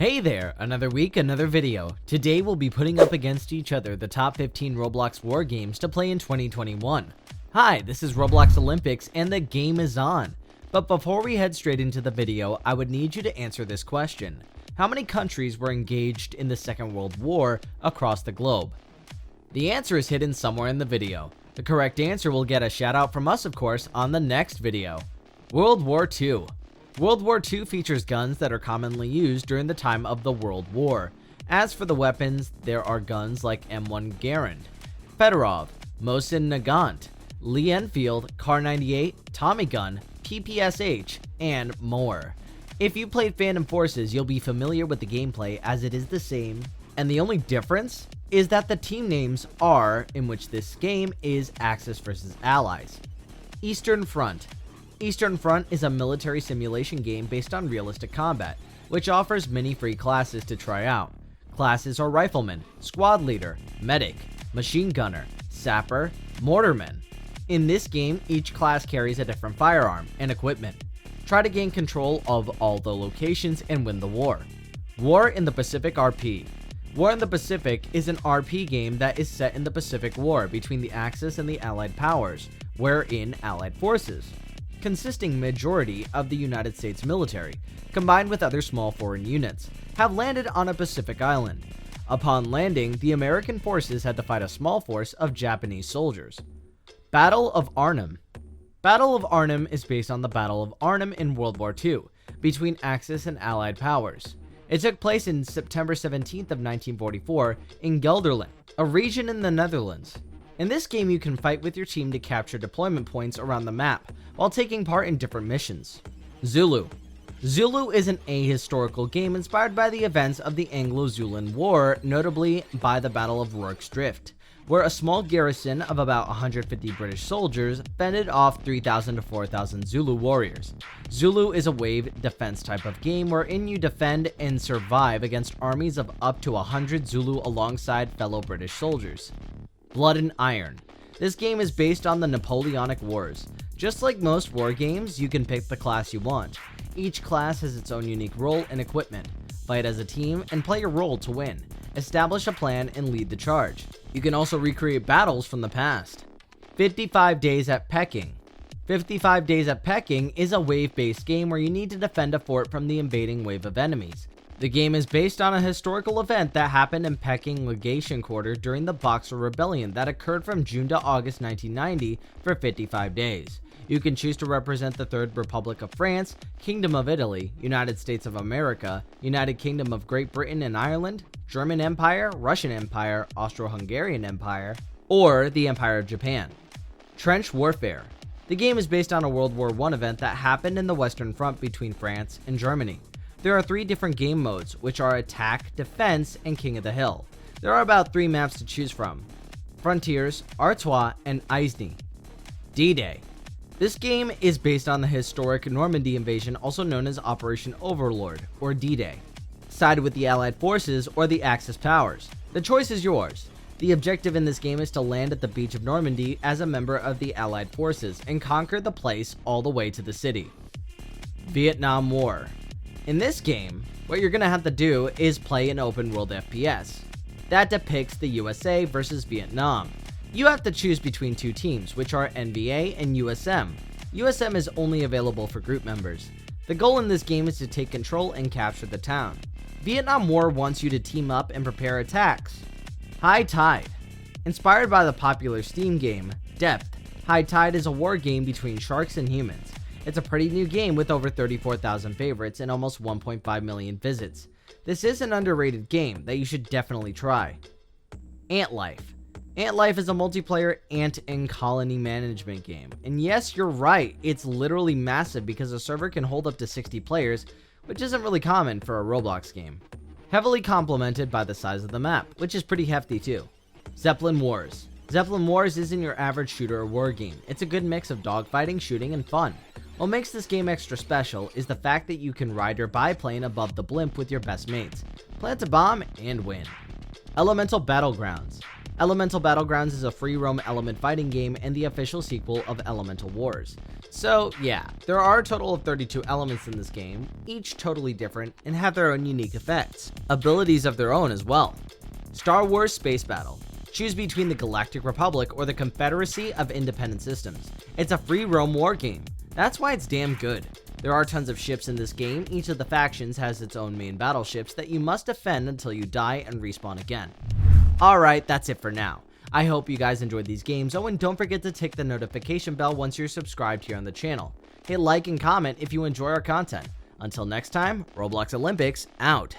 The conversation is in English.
Hey there, another week, another video. Today we'll be putting up against each other the top 15 Roblox War Games to play in 2021. Hi, this is Roblox Olympics and the game is on. But before we head straight into the video, I would need you to answer this question. How many countries were engaged in the Second World War across the globe? The answer is hidden somewhere in the video. The correct answer will get a shout out from us, of course, on the next video. World War II. World War II features guns that are commonly used during the time of the World War. As for the weapons, there are guns like M1 Garand, Fedorov, Mosin Nagant, Lee Enfield, Kar 98, Tommy Gun, PPSH, and more. If you played Phantom Forces, you'll be familiar with the gameplay as it is the same, and the only difference is that the team names are, in which this game is Axis versus Allies. Eastern Front. Eastern Front is a military simulation game based on realistic combat, which offers many free classes to try out. Classes are Rifleman, Squad Leader, Medic, Machine Gunner, Sapper, Mortarman. In this game, each class carries a different firearm and equipment. Try to gain control of all the locations and win the war. War in the Pacific RP. War in the Pacific is an RP game that is set in the Pacific War between the Axis and the Allied powers, wherein Allied forces, consisting majority of the United States military, combined with other small foreign units, have landed on a Pacific island. Upon landing, the American forces had to fight a small force of Japanese soldiers. Battle of Arnhem. Battle of Arnhem is based on the Battle of Arnhem in World War II, between Axis and Allied powers. It took place in September 17th of 1944 in Gelderland, a region in the Netherlands. In this game, you can fight with your team to capture deployment points around the map, while taking part in different missions. Zulu. Zulu is an ahistorical game inspired by the events of the Anglo-Zuluan War, notably by the Battle of Rorke's Drift, where a small garrison of about 150 British soldiers fended off 3,000 to 4,000 Zulu warriors. Zulu is a wave defense type of game wherein you defend and survive against armies of up to 100 Zulu alongside fellow British soldiers. Blood and Iron. This game is based on the Napoleonic Wars. Just like most war games, you can pick the class you want. Each class has its own unique role and equipment. Fight as a team and play your role to win. Establish a plan and lead the charge. You can also recreate battles from the past. 55 Days at Peking. 55 Days at Peking is a wave-based game where you need to defend a fort from the invading wave of enemies. The game is based on a historical event that happened in Peking Legation Quarter during the Boxer Rebellion that occurred from June to August 1990 for 55 days. You can choose to represent the Third Republic of France, Kingdom of Italy, United States of America, United Kingdom of Great Britain and Ireland, German Empire, Russian Empire, Austro-Hungarian Empire, or the Empire of Japan. Trench Warfare. The game is based on a World War I event that happened in the Western Front between France and Germany. There are 3 different game modes, which are Attack, Defense, and King of the Hill. There are about 3 maps to choose from: Frontiers, Artois, and Aisne. D-Day. This game is based on the historic Normandy invasion, also known as Operation Overlord, or D-Day. Side with the Allied forces or the Axis powers. The choice is yours. The objective in this game is to land at the beach of Normandy as a member of the Allied forces and conquer the place all the way to the city. Vietnam War. In this game, what you're going to have to do is play an open world FPS that depicts the USA versus Vietnam. You have to choose between 2 teams, which are NVA and USM. USM is only available for group members. The goal in this game is to take control and capture the town. Vietnam War wants you to team up and prepare attacks. High Tide. Inspired by the popular Steam game, Depth, High Tide is a war game between sharks and humans. It's a pretty new game with over 34,000 favorites and almost 1.5 million visits. This is an underrated game that you should definitely try. Ant Life. Ant Life is a multiplayer ant and colony management game. And yes, you're right, it's literally massive because a server can hold up to 60 players, which isn't really common for a Roblox game. Heavily complemented by the size of the map, which is pretty hefty too. Zeppelin Wars. Zeppelin Wars isn't your average shooter or war game. It's a good mix of dogfighting, shooting, and fun. What makes this game extra special is the fact that you can ride your biplane above the blimp with your best mates, plant a bomb, and win. Elemental Battlegrounds. Elemental Battlegrounds is a free roam element fighting game and the official sequel of Elemental Wars. So yeah, there are a total of 32 elements in this game, each totally different and have their own unique effects, abilities of their own as well. Star Wars Space Battle. Choose between the Galactic Republic or the Confederacy of Independent Systems. It's a free roam war game. That's why it's damn good. There are tons of ships in this game. Each of the factions has its own main battleships that you must defend until you die and respawn again. Alright, that's it for now. I hope you guys enjoyed these games. Oh, and don't forget to tick the notification bell once you're subscribed here on the channel. Hit like and comment if you enjoy our content. Until next time, Roblox Olympics out.